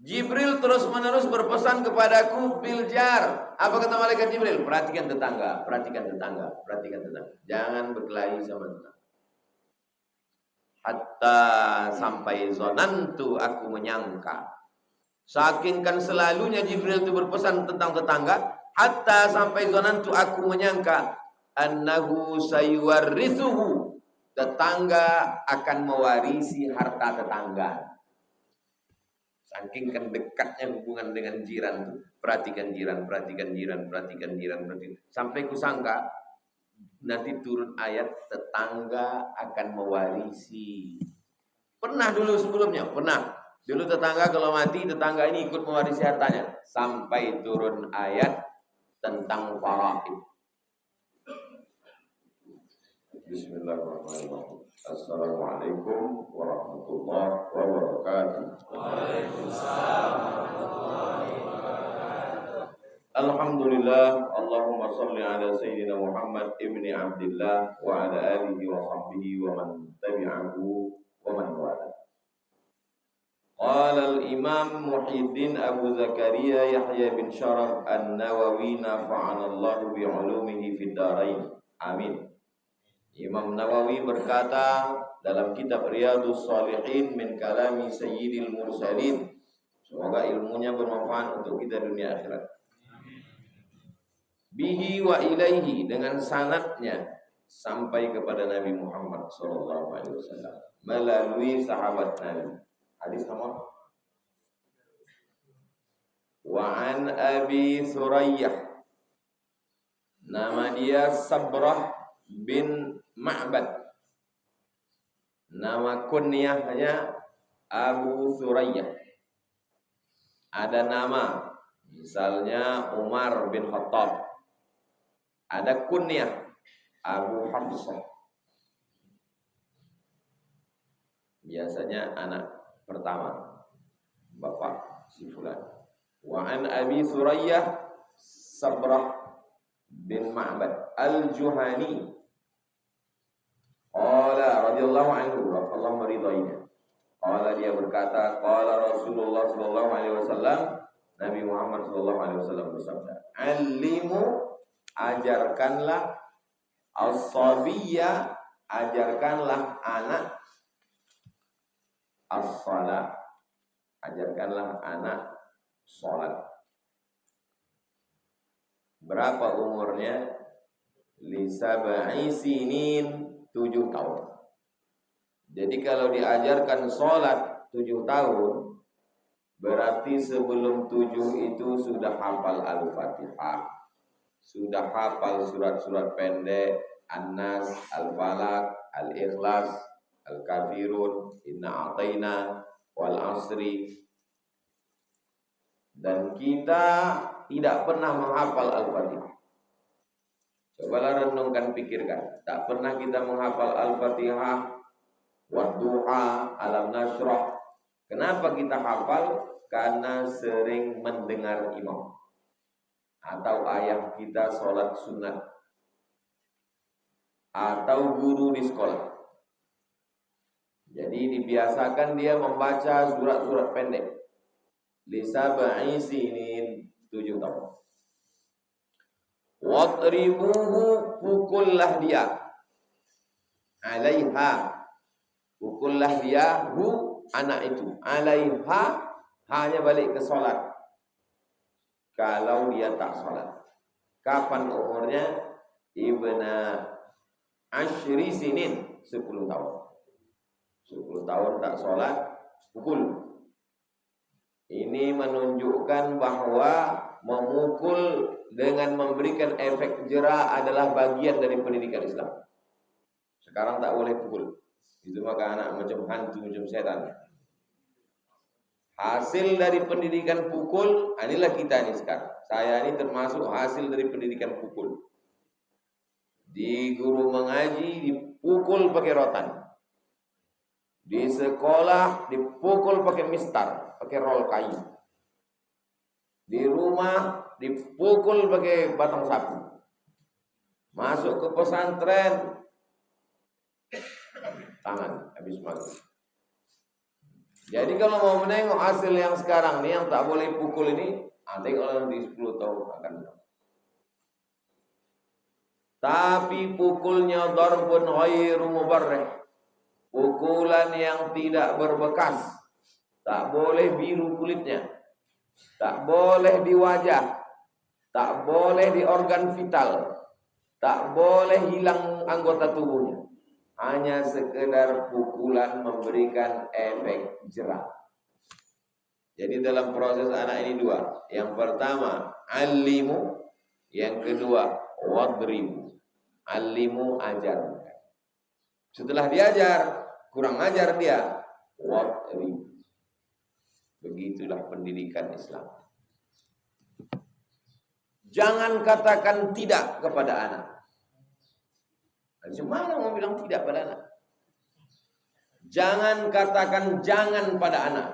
Jibril terus-menerus berpesan kepadaku biljar. Apa kata malaikat Jibril? Perhatikan tetangga, perhatikan tetangga, perhatikan tetangga. Jangan berkelahi sama tetangga. Hatta sampai zonantu, aku menyangka. Saking kan selalunya Jibril itu berpesan tentang tetangga. Hatta sampai zonantu, aku menyangka. Annahu sayuwarrithuhu. Tetangga akan mewarisi harta tetangga. Saking kan dekatnya hubungan dengan jiran tuh. Perhatikan jiran, perhatikan jiran, perhatikan jiran, perhatikan. Sampai kusangka nanti turun ayat tetangga akan mewarisi. Pernah dulu sebelumnya, pernah. Dulu tetangga kalau mati, tetangga ini ikut mewarisi hartanya. Sampai turun ayat tentang faraid. Bismillahirrahmanirrahim. Assalamualaikum warahmatullahi wabarakatuh. Waalaikumsalam warahmatullahi wabarakatuh. Alhamdulillah, Allahumma salli ala Sayyidina Muhammad ibni Abdillah wa ala alihi wa sahbihi wa man tabi'ahu wa man wala. Qala al-Imam Muhyiddin Abu Zakaria Yahya bin Sharaf An-Nawawi nafa'ana Allah bi'ulumihi fid dharain. Amin. Imam Nawawi berkata dalam kitab Riyadhus Shalihin min kalami Sayyidil Mursalin. Semoga ilmunya bermanfaat untuk kita dunia akhirat. Bihi wa ilaihi, dengan sanadnya sampai kepada Nabi Muhammad sallallahu alaihi wasallam melalui sahabat Nabi. Hadis nomor wa an Abi Surayyah, nama dia Sabrah bin Ma'bad, nama kunyahnya Abu Surayyah. Ada nama misalnya Umar bin Khattab, ada kunyah Abu Hafsah. Biasanya anak pertama bapak si fulan. Wa an Abi Surayyah Sabrah bin Ma'bad al-Juhani qala radhiyallahu anhu, Allah meridainya. Qala, dia berkata, qala Rasulullah sallallahu alaihi wasallam, Nabi Muhammad sallallahu alaihi wasallam bersabda, "Allimu, ajarkanlah, as-sabiyya, ajarkanlah anak, as-salat, ajarkanlah anak salat." Berapa umurnya? Li sab'i sinin, 7 tahun. Jadi kalau diajarkan sholat 7 tahun, berarti sebelum 7 itu sudah hafal Al-Fatihah, sudah hafal surat-surat pendek, An-Nas, Al-Falaq, Al-Ikhlas, Al-Kafirun, Inna A'tayna, Wal Asri. Dan kita tidak pernah menghafal Al-Fatihah. Cobalah renungkan, pikirkan. Tak pernah kita menghafal Al-Fatihah, Wadduha, Alam Nashrah. Kenapa kita hafal? Karena sering mendengar imam atau ayah kita sholat sunat, atau guru di sekolah. Jadi dibiasakan dia membaca surat-surat pendek. Li sab'i sinin, 7 tahun. Wadribuhu, pukullah dia. Alaiha, pukullah dia, hu, anak itu. Alaiha, hanya balik ke sholat kalau dia tak sholat. Kapan umurnya? Ibna Ashri sinin, 10 tahun. 10 tahun tak sholat, pukul. Ini menunjukkan bahwa memukul dengan memberikan efek jera adalah bagian dari pendidikan Islam. Sekarang tak boleh pukul. Itu maka anak macam hantu, macam setan. Hasil dari pendidikan pukul, inilah kita ini sekarang. Saya ini termasuk hasil dari pendidikan pukul. Di guru mengaji dipukul pakai rotan. Di sekolah dipukul pakai mistar, pakai rol kayu. Di rumah dipukul pakai batang sapu. Masuk ke pesantren, tangan habis mati. Jadi kalau mau menengok hasil yang sekarang nih, yang tak boleh pukul ini, nanti kalau di 10 tahun akan. Tapi pukulnya darbun ghairu mubarrih, pukulan yang tidak berbekas. Tak boleh biru kulitnya, tak boleh di wajah, tak boleh di organ vital, tak boleh hilang anggota tubuhnya. Hanya sekedar pukulan memberikan efek jerah. Jadi dalam proses anak ini dua. Yang pertama, alimu. Yang kedua, wadribu. Alimu, ajar. Setelah diajar, kurang ajar dia, wadribu. Begitulah pendidikan Islam. Jangan katakan tidak kepada anak. Gimana mau bilang tidak pada anak? Jangan katakan jangan pada anak.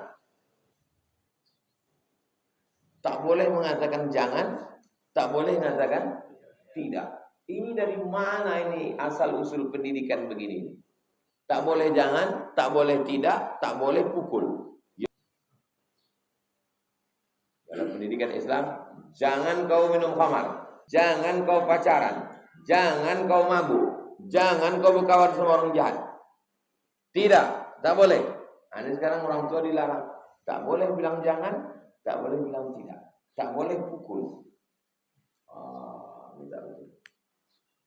Tak boleh mengatakan jangan, tak boleh mengatakan tidak. Ini dari mana ini asal-usul pendidikan begini? Tak boleh jangan, tak boleh tidak, tak boleh pukul. Dalam pendidikan Islam, jangan kau minum khamar, jangan kau pacaran, jangan kau mabuk, jangan kau berkawan sama orang jahat. Tidak, tak boleh. Ini sekarang orang tua dilarang. Tak boleh bilang jangan, tak boleh bilang tidak, tak boleh pukul.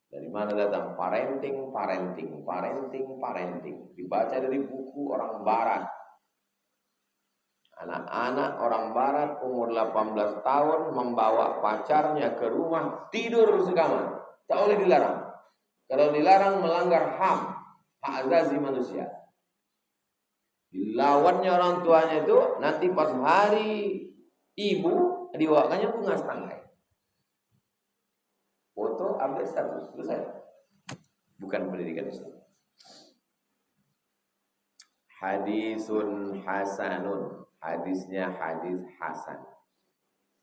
Dari mana datang? Parenting. Dibaca dari buku orang barat. Anak-anak orang barat umur 18 tahun membawa pacarnya ke rumah, tidur sekamar. Tak boleh dilarang. Kalau dilarang melanggar HAM, hak asasi manusia. Dilawannya orang tuanya itu, nanti pas hari ibu diwakanya bunga setangkai. Foto update status, selesai. Bukan pendidikan Islam. Hadisun hasanun. Hadisnya hadis hasan.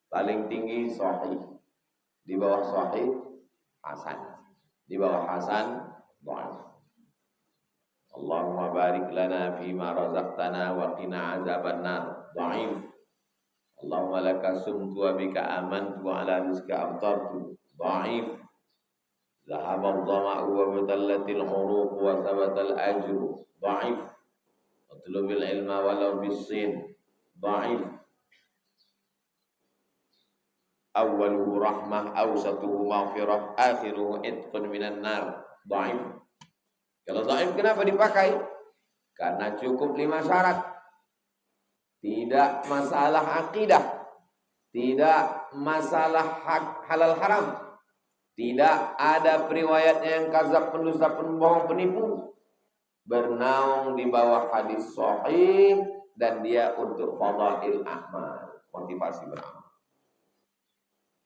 Paling tinggi sahih. Di bawah sahih hasan. Di bawah hasan dhaif. Allahumma barik lana fima razaqtana wa qina azabannar. Dhaif. Allahumma laka sumtu wa bika amantu wa ala rizqika aftartu. Dhaif. Zahaba ad-dhama'u wa batallatil uruq wa thabatal ajru. Dhaif. Utlubil ilma walau bis-sin. Dhaif. Awwaluhu rahmah, awsatuhu maghfirah, akhiruhu itqun minan nar. Dhaif. Kalau dhaif kenapa dipakai? Karena cukup 5 syarat. Tidak masalah akidah, tidak masalah hak halal haram, tidak ada periwayatnya yang kadzab, pendusta, pembohong, penipu, bernaung di bawah hadis sahih, dan dia untuk fadail amal, motivasi beramal.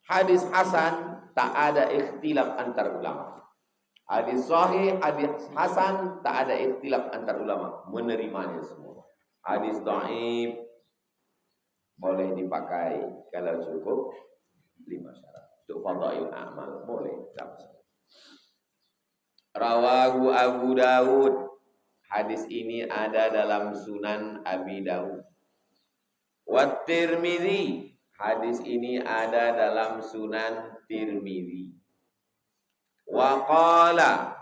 Hadis hasan tak ada ikhtilaf antar ulama. Hadis sahih, hadis hasan tak ada ikhtilaf antar ulama, menerimanya semua. Hadis dhaif boleh dipakai kalau cukup 5 syarat. Untuk fadail amal boleh. Rawahu Abu Dawud. Hadis ini ada dalam Sunan Abi Dawud. Wa Tirmidzi. Hadis ini ada dalam Sunan Tirmidzi. Wa qala.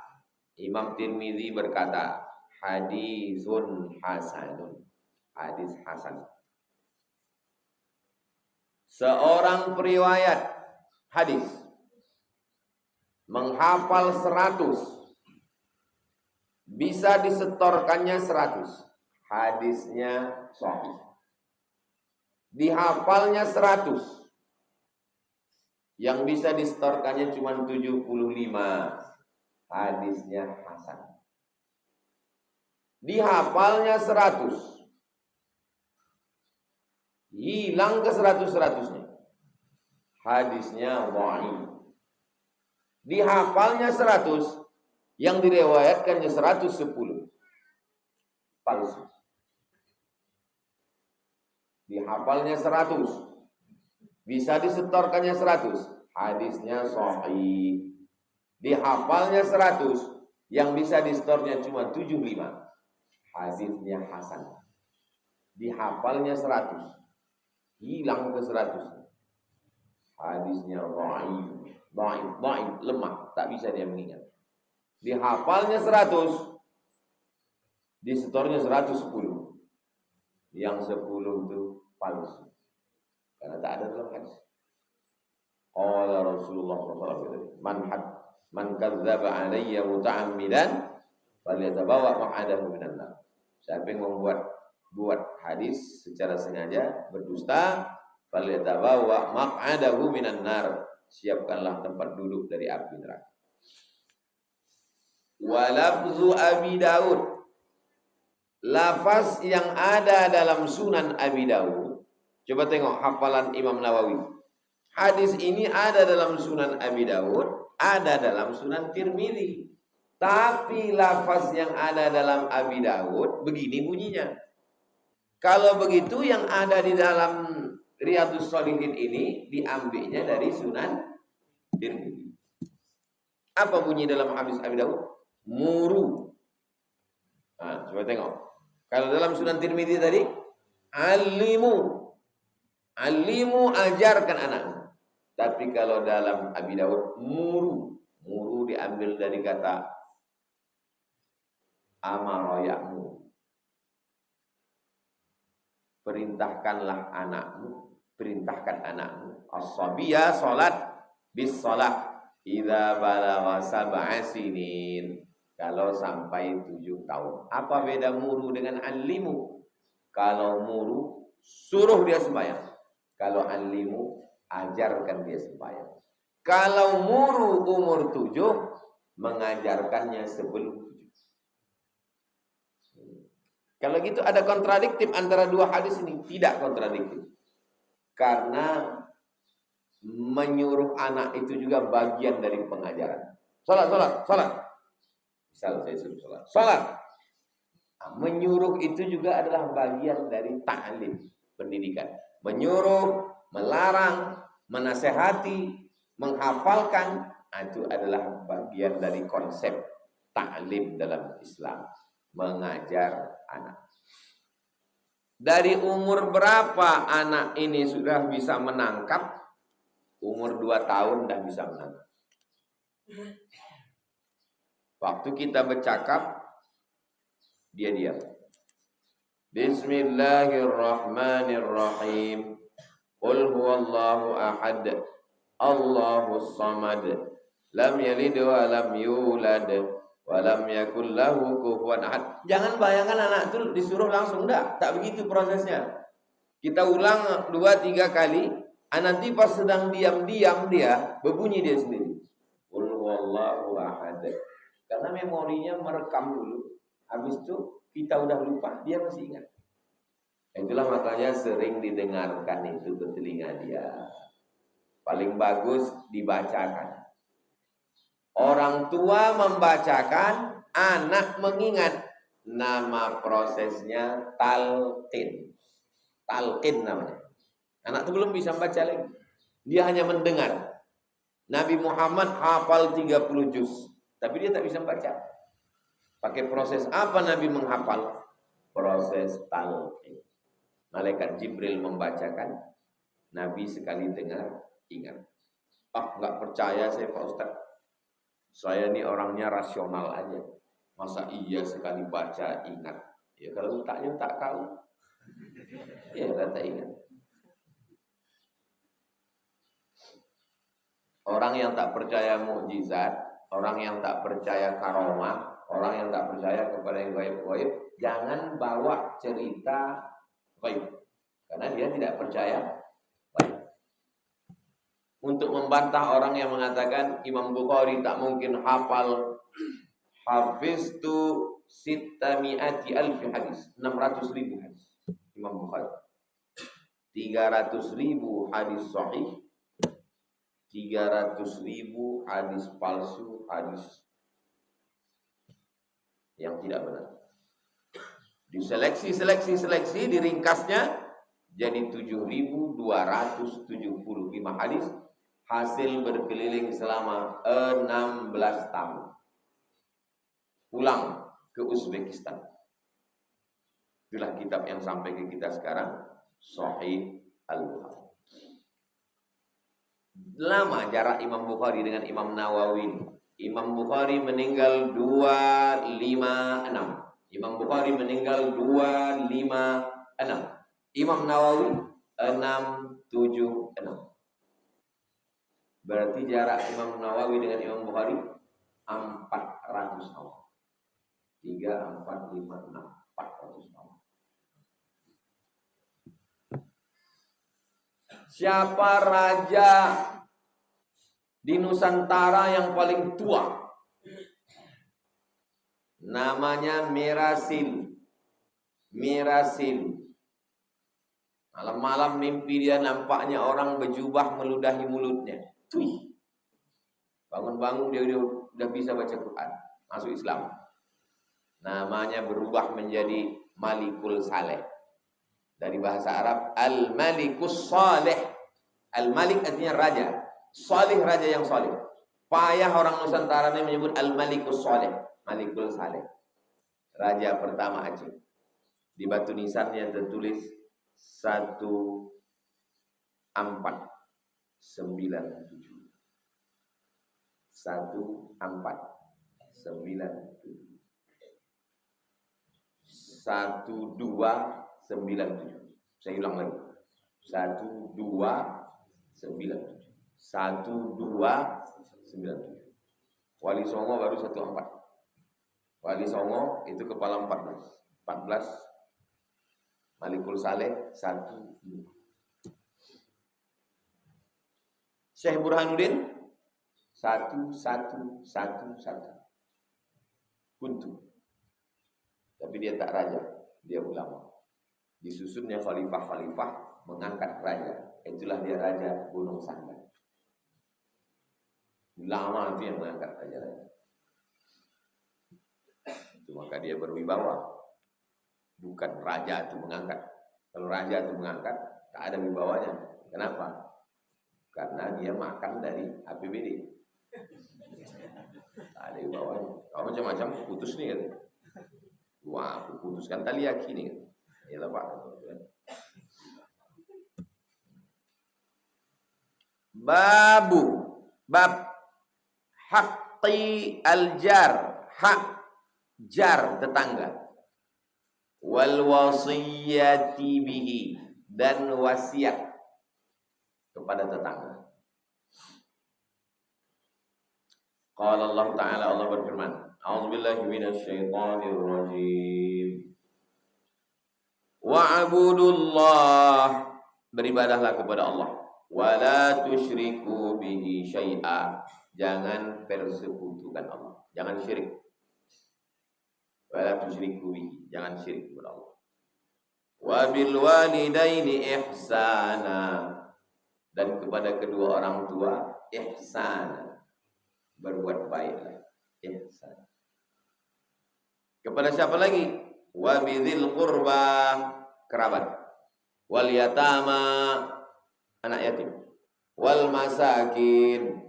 Imam Tirmidzi berkata, hadisun hasanun. Hadis hasan. Seorang periwayat hadis menghafal 100, bisa disetorkannya 100, hadisnya sahih. Dihafalnya 100, yang bisa disetorkannya cuma 75, hadisnya hasan. Dihafalnya 100, hilang ke 100-100-nya, hadisnya dhaif. Dihafalnya 100, yang direwayatkannya 110, palsu. Dihafalnya 100, bisa disetorkannya 100, hadisnya sahih. Dihafalnya 100, yang bisa disetornya cuma 75, hadisnya hasan. dihafalnya 100, hilang ke 100. Hadisnya dhaif, lemah, tak bisa dia mengingat. Dihafalnya 100, disetornya 110. Yang 10 itu palsu, karena tak ada dalam hadis. Qala Rasulullah SAW, man kadzdzaba alayya muta'ammidan falyatabawa maq'adahu minan nar. Siapa yang buat hadis secara sengaja berdusta, falyatabawa maq'adahu minan nar, siapkanlah tempat duduk dari api neraka. Wa lafzu Abi Daud, lafaz yang ada dalam Sunan Abi Daud. Coba tengok hafalan Imam Nawawi. Hadis ini ada dalam Sunan Abi Daud, ada dalam Sunan Tirmidzi. Tapi lafaz yang ada dalam Abi Daud begini bunyinya. Kalau begitu yang ada di dalam Riyadhus Shalihin ini diambilnya dari Sunan Tirmidzi. Apa bunyi dalam hadis Abi Daud? Muru. Nah, coba tengok. Kalau dalam Sunan Tirmidzi tadi, alimu, ajarkan anakmu. Tapi kalau dalam Abi Daud, muru diambil dari kata amara ya'muru. Perintahkanlah anakmu, as-sabiyya salat bis salat idza balagha sab'a sinin. Kalau sampai 7 tahun. Apa beda muru dengan alimu? Kalau muru, suruh dia sembahyang. Kalau alimu, ajarkan dia sembahyang. Kalau muru umur 7, mengajarkannya sebelum 7. Kalau gitu ada kontradiktif antara dua hadis ini? Tidak kontradiktif. Karena menyuruh anak itu juga bagian dari pengajaran. Salat. Misal saya suruh salat. Menyuruh itu juga adalah bagian dari ta'lim, pendidikan. Menyuruh, melarang, menasehati, menghafalkan, itu adalah bagian dari konsep ta'lim dalam Islam, mengajar anak. Dari umur berapa anak ini sudah bisa menangkap? Umur 2 tahun dah bisa menangkap. Waktu kita bercakap, dia diam. Bismillahirrahmanirrahim. Qul huwallahu ahad, Allahus samad, lam yalid wa lam yulad, wa lam yakul lahu kufuwan ahad. Jangan bayangkan anak itu disuruh langsung, tak begitu prosesnya. Kita ulang 2-3 kali, nanti pas sedang diam-diam dia berbunyi dia sendiri. Qul huwallahu ahad. Karena memorinya merekam dulu. Habis itu kita udah lupa, dia masih ingat. Itulah makanya sering didengarkan itu ke telinga dia. Paling bagus dibacakan. Orang tua membacakan, anak mengingat. Nama prosesnya talqin. Talqin namanya. Anak itu belum bisa baca lagi. Dia hanya mendengar. Nabi Muhammad hafal 30 juz, tapi dia tak bisa baca. Pakai proses apa Nabi menghafal? Proses talqin. Malaikat Jibril membacakan, Nabi sekali dengar, ingat. Enggak percaya saya Pak Ustaz. Saya ini orangnya rasional aja. Masa iya sekali baca ingat? Ya kalau otaknya tak tahu. Ya tak ingat. Orang yang tak percaya mukjizat, orang yang tak percaya karomah, orang yang tak percaya kepada yang gaib-gaib, jangan bawa cerita gaib, karena dia tidak percaya gaib. Untuk membantah orang yang mengatakan Imam Bukhari tak mungkin hafal, hafiztu sittami'ati alfi hadis, 600.000 hadis Imam Bukhari, 300.000 hadis sahih, 300.000 hadis palsu, hadis yang tidak benar. Diseleksi, diringkasnya jadi 7.275 hadis, hasil berkeliling selama 16 tahun. Pulang ke Uzbekistan. Itulah kitab yang sampai ke kita sekarang, Sahih Al-Bukhari. Lama jarak Imam Bukhari dengan Imam Nawawi. Imam Bukhari meninggal 256. Imam Bukhari meninggal 256. Imam Nawawi 676. Berarti jarak Imam Nawawi dengan Imam Bukhari 400 tahun. 3, 4, 5, 6, 400 tahun. Siapa raja di Nusantara yang paling tua? Namanya Mirasil. Mirasil. Malam-malam mimpi dia nampaknya orang berjubah meludahi mulutnya. Tuh. Bangun-bangun dia udah bisa baca Quran. Masuk Islam. Namanya berubah menjadi Malikul Saleh. Dari bahasa Arab Al-Malikus Saleh. Al-Malik artinya raja. Saleh raja yang saleh. Payah orang Nusantara ini menyebut Al-Malikus Saleh. Malikul Saleh. Raja pertama Aceh. Di batu nisannya tertulis 1497. 1497. 1297. Saya ulang lagi. 1297. 1297. Wali Songo baru 14. Wali Songo itu kepala 14. 14. Malikul Saleh 12. Syekh Burhanuddin 1111. Kuntu. Tapi dia tak raja, dia ulama. Disusunnya khalifah-khalifah mengangkat raja. Itulah dia Raja Gunung Sanggan. Ulama itu yang mengangkat raja-raja. Itu maka dia berwibawa. Bukan raja itu mengangkat. Kalau raja itu mengangkat, tak ada wibawanya. Kenapa? Karena dia makan dari APBD. Tak ada wibawanya. Kalau macam-macam putus nih kan. Wah, aku putuskan tali aki nih. Ya lah Pak. Bab haqqi al-jar, hak jar tetangga. Wal wasiyati bihi, dan wasiat kepada tetangga. Qala Allah Ta'ala, Allah berfirman, a'udzubillahi minasyaitonir rajim. Wa'budullah, beribadahlah kepada Allah. Wala tusyriku bihi syai'a, jangan persekutukan Allah, jangan syirik. Wala tusyriku bihi, jangan syirik kepada Allah. Wa bil walidaini ihsana, dan kepada kedua orang tua ihsana, berbuat baiklah, ihsan. Kepada siapa lagi? Wa bidzil qurba, kerabat. Wal yatama, anak yatim. Wal masakin,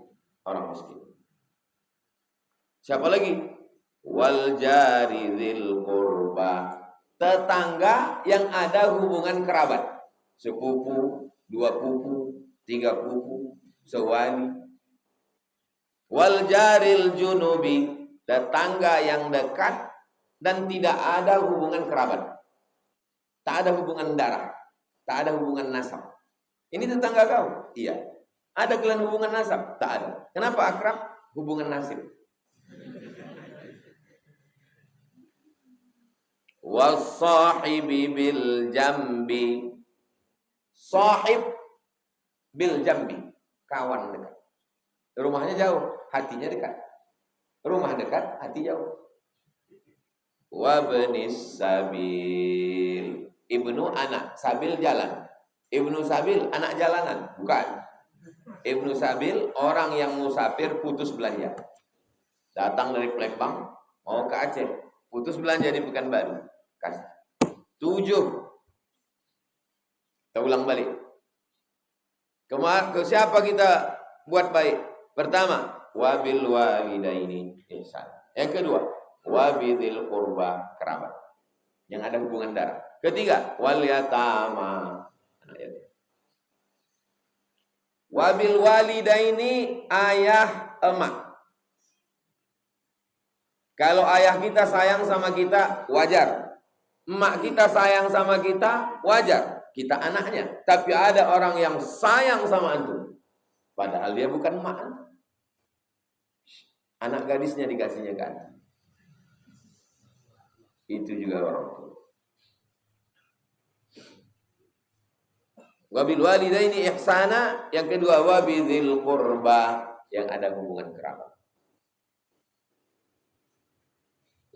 orang miskin. Siapa lagi? Wal jari dzil qurba, tetangga yang ada hubungan kerabat. Sepupu, 2 pupu, 3 pupu, sewali. Wal jaril junubi, tetangga yang dekat dan tidak ada hubungan kerabat. Tak ada hubungan darah, tak ada hubungan nasab. Ini tetangga kau? Iya. Ada kalian hubungan nasab? Tak ada. Kenapa akrab? Hubungan nasib. Was-sahibi bil jambi, sahib bil jambi, kawan dekat. Rumahnya jauh, hatinya dekat. Rumah dekat, hati jauh. Wabnis sabil, ibnu anak, sabil jalan. Ibnu sabil anak jalanan, bukan. Ibnu sabil orang yang musafir putus belanja. Datang dari Palembang mau ke Aceh, putus belanja di Pekanbaru. Kasih 7. Kita ulang balik. Ke siapa kita buat baik? Pertama, wabil walidaini ihsan. Yang kedua, wabidzil qurba, kerabat yang ada hubungan darah. Ketiga, wal yatama. Wabil walidaini, ayah emak. Kalau ayah kita sayang sama kita, wajar. Emak kita sayang sama kita, wajar. Kita anaknya. Tapi ada orang yang sayang sama antum, padahal dia bukan emak antum. Anak gadisnya dikasihnya kan. Itu juga orang tua. Wabil walidaini ihsana, yang kedua wabidil qurba, yang ada hubungan kerabat.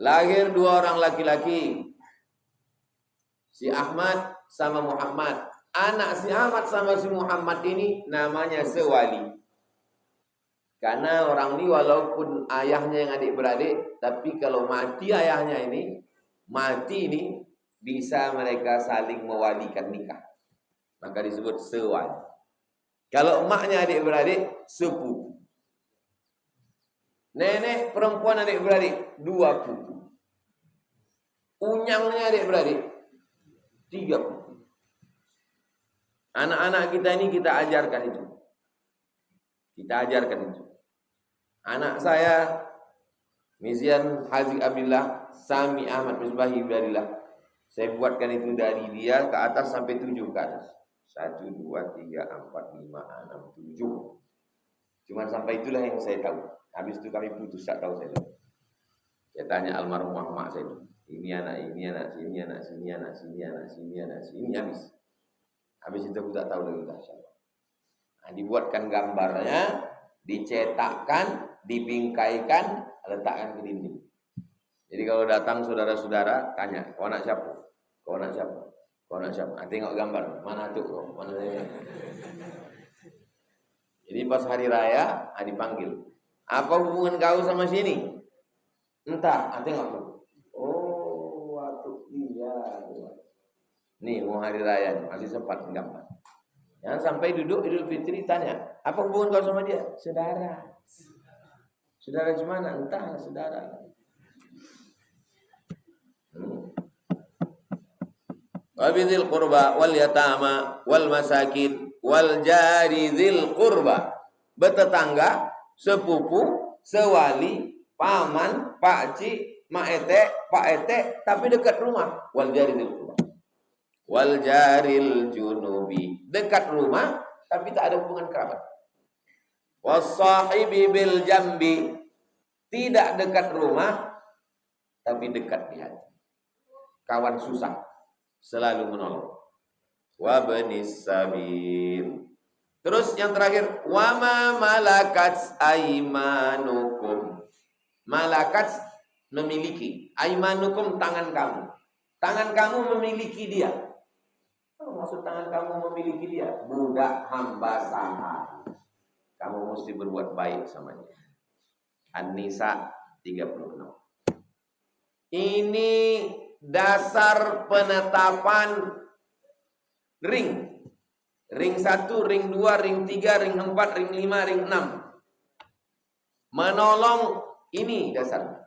Lahir dua orang laki-laki, si Ahmad sama Muhammad. Anak si Ahmad sama si Muhammad ini namanya sewali. Karena orang ini walaupun ayahnya yang adik-beradik, tapi kalau mati ayahnya ini, mati ini, bisa mereka saling mewalikan nikah. Maka disebut sewali. Kalau emaknya adik-beradik, sepupu. Nenek perempuan adik-beradik, 2 pupu. Unyangnya adik-beradik, 3 pupu. Anak-anak kita ini kita ajarkan itu. Kita ajarkan itu. Anak saya, Mizian Haziq Abdillah, Sami Ahmad Misbahi Ibadillah. Saya buatkan itu dari dia ke atas sampai 7 ke atas. 1, 2, 3, 4, 5, 6, 7. Cuman sampai itulah yang saya tahu. Habis itu kami putus, tak tahu saya. Saya tanya almarhumah mak saya. Ini anak, sini, anak, sini, anak, sini, anak, sini, anak, sini, habis. Habis itu aku tak tahu lagi siapa. Nah, dibuatkan gambarnya, dicetakkan, dibingkaikan, letakkan ke dinding. Jadi kalau datang saudara-saudara tanya, kau anak siapa? Kau anak siapa? Kau anak siapa? Ah, tengok gambar, mana tuh kau? Mana saya? Jadi pas hari raya, dipanggil. Apa hubungan kau sama sini? Entah, tengok tuh. Oh, waktu dia. Nih mau hari raya, masih sempat gambar. Jangan sampai duduk Idul Fitri tanya, apa hubungan kau sama dia? Saudara. Saudara gimana? Entah, saudara. Wabidil qurba wal yatama wal masakin wal jari dzil qurba. Bertetangga, sepupu, sewali, paman, pakcik, mak ete, pak ete, tapi dekat rumah. Wal jari dzil qurba. Wal jaril junubi, dekat rumah tapi tak ada hubungan kerabat. Wasahibi bil jambi, tidak dekat rumah tapi dekat di hati. Kawan susah selalu menolong. Wa banis sabil. Terus yang terakhir, wa ma malakat aimanukum. Malakat memiliki, aimanukum tangan kamu. Tangan kamu memiliki dia. Apa maksud tangan kamu memiliki dia? Budak hamba sahaya. Kamu mesti berbuat baik sama dia. An-Nisa 36. Ini dasar penetapan ring. Ring 1, ring 2, ring 3, ring 4, ring 5, ring 6. Menolong, ini dasar.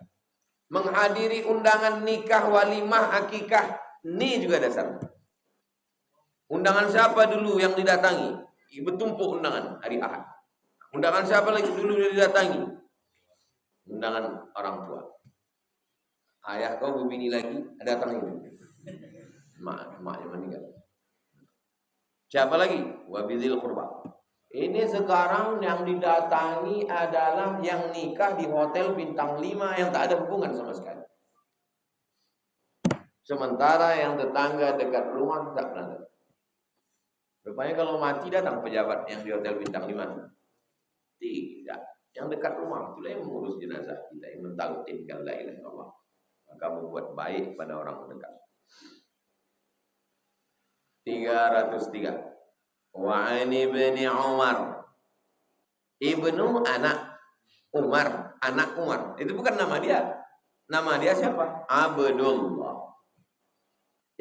Menghadiri undangan nikah, walimah, akikah, ini juga dasar. Undangan siapa dulu yang didatangi? Bertumpuk undangan hari Ahad. Undangan siapa lagi dulu yang didatangi? Undangan orang tua. Ayah kau berbini lagi, datang itu. Maknya meninggal. Siapa lagi? Wabidil qurba. Ini sekarang yang didatangi adalah yang nikah di hotel bintang 5 yang tak ada hubungan sama sekali. Sementara yang tetangga dekat rumah tak pernah datang. Rupanya kalau mati datang pejabat yang di hotel bintang 5. Tidak. Yang dekat rumah itulah yang mengurus jenazah kita, yang mentalqinkan la ilaha illallah. Maka membuat baik pada orang terdekat. 303. Wa ani ibni Umar. Ibnu anak Umar, anak Umar. Itu bukan nama dia. Nama dia siapa? Abdullah.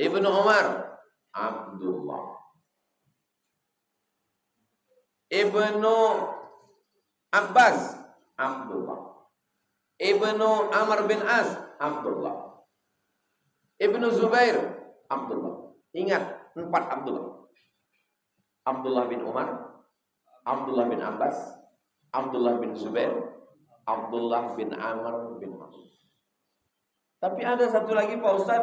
Ibnu Umar, Abdullah. Ibnu Abbas, Abdullah. Ibnu Amr bin As, Abdullah. Ibnu Zubair, Abdullah. Ingat, 4 Abdullah. Abdullah bin Umar, Abdullah bin Abbas, Abdullah bin Zubair, Abdullah bin Amr bin As. Tapi ada satu lagi Pak Ustaz,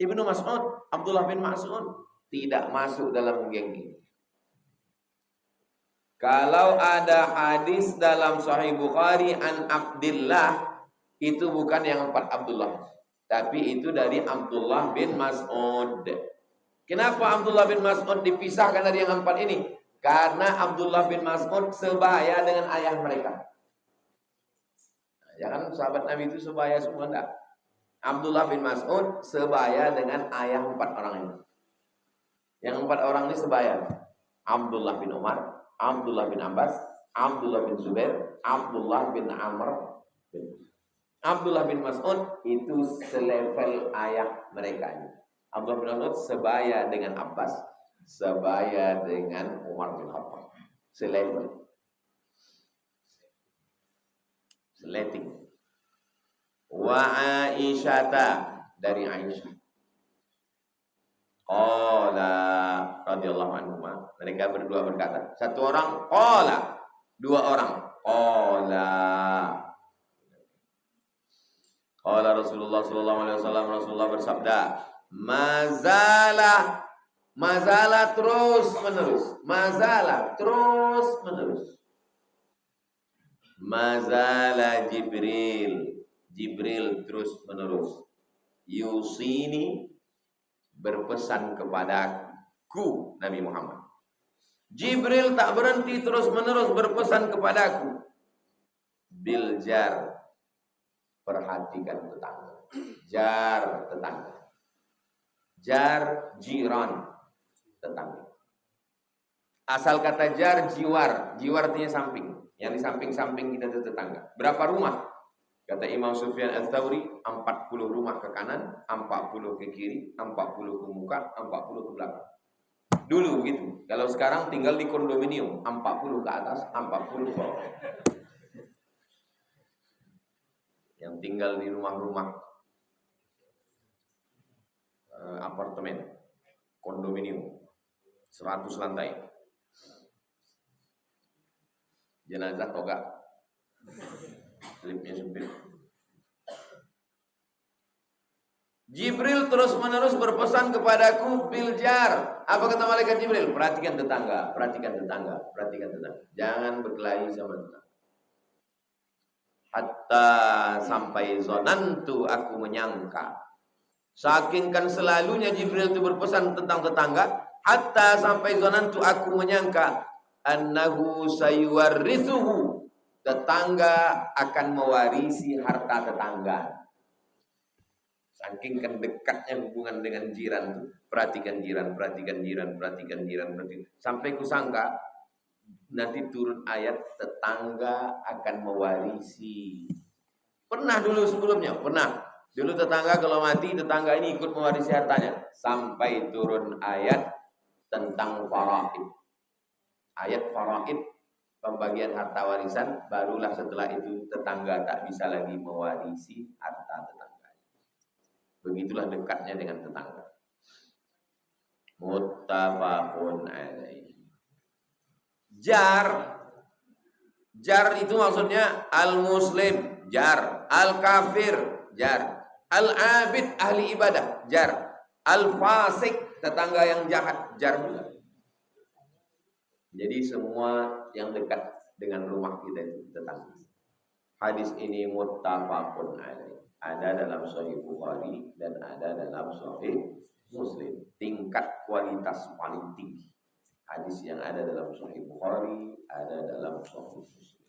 Ibnu Mas'ud, Abdullah bin Mas'ud tidak masuk dalam geng ini. Kalau ada hadis dalam Sahih Bukhari an Abdillah, itu bukan yang 4 Abdullah, tapi itu dari Abdullah bin Mas'ud. Kenapa Abdullah bin Mas'ud dipisahkan dari yang 4 ini? Karena Abdullah bin Mas'ud sebaya dengan ayah mereka. Jangan sahabat Nabi itu sebaya semua, enggak. Abdullah bin Mas'ud sebaya dengan ayah 4 orang ini. Yang 4 orang ini sebaya. Abdullah bin Umar, Abdullah bin Abbas, Abdullah bin Zubair, Abdullah bin Amr bin Abdullah bin Mas'ud itu selevel ayah mereka ini. Abdullah bin Mas'ud sebaya dengan Abbas, sebaya dengan Umar bin Khattab. Selevel. Seleting. Wa Aisyata, dari Aisyah. Qala radhiyallahu anhuma, mereka berdua berkata. Satu orang qala, 2 orang qala. Qala Rasulullah sallallahu alaihi wasallam, Rasulullah bersabda, Mazala terus menerus. Mazala terus menerus. Mazala Jibril terus menerus. Yusini, berpesan kepadaku, Nabi Muhammad. Jibril tak berhenti terus menerus berpesan kepadaku. Biljar, perhatikan tetangga. Jar, tetangga. Jar, jiran, tetangga. Asal kata jar, jiwar. Jiwar artinya samping. Yang di samping-samping kita itu tetangga. Berapa rumah? Kata Imam Sufyan Ats-Tsauri, 40 rumah ke kanan, 40 ke kiri, 40 ke muka, 40 ke belakang. Dulu begitu. Kalau sekarang tinggal di kondominium, 40 ke atas, 40 ke bawah. Yang tinggal di rumah-rumah apartemen, kondominium, 100 lantai. Jenazah toga, slipnya sempit. Jibril terus menerus berpesan kepadaku, biljar. Apa kata malaikat Jibril? Perhatikan tetangga, perhatikan tetangga, perhatikan tetangga. Jangan berkelahi sama tetangga. Hatta sampai zonantu, aku menyangka. Saking kan selalunya Jibril itu berpesan tentang tetangga. Hatta sampai zonantu, aku menyangka. Annahu sayuwarrithuhu, tetangga akan mewarisi harta tetangga. Saking kan dekatnya hubungan dengan jiran. Perhatikan jiran, perhatikan jiran, perhatikan jiran, perhatikan. Sampai kusangka nanti turun ayat tetangga akan mewarisi. Pernah dulu sebelumnya, pernah. Dulu tetangga kalau mati, tetangga ini ikut mewarisi hartanya. Sampai turun ayat tentang faraid. Ayat faraid, pembagian harta warisan, barulah setelah itu tetangga tak bisa lagi mewarisi harta tetangga. Begitulah dekatnya dengan tetangga. Muttafaqun alaihi. Jar itu maksudnya al-muslim, jar. Al-kafir, jar. Al-abid, ahli ibadah, jar. Al-fasik, tetangga yang jahat, jar juga. Jadi semua yang dekat dengan rumah kita itu tetangga. Hadis ini muttafaqun alaih. Ada dalam Sahih Bukhari dan ada dalam Sahih Muslim. Tingkat kualitas paling tinggi. Hadis yang ada dalam Sahih Bukhari, ada dalam Sahih Muslim.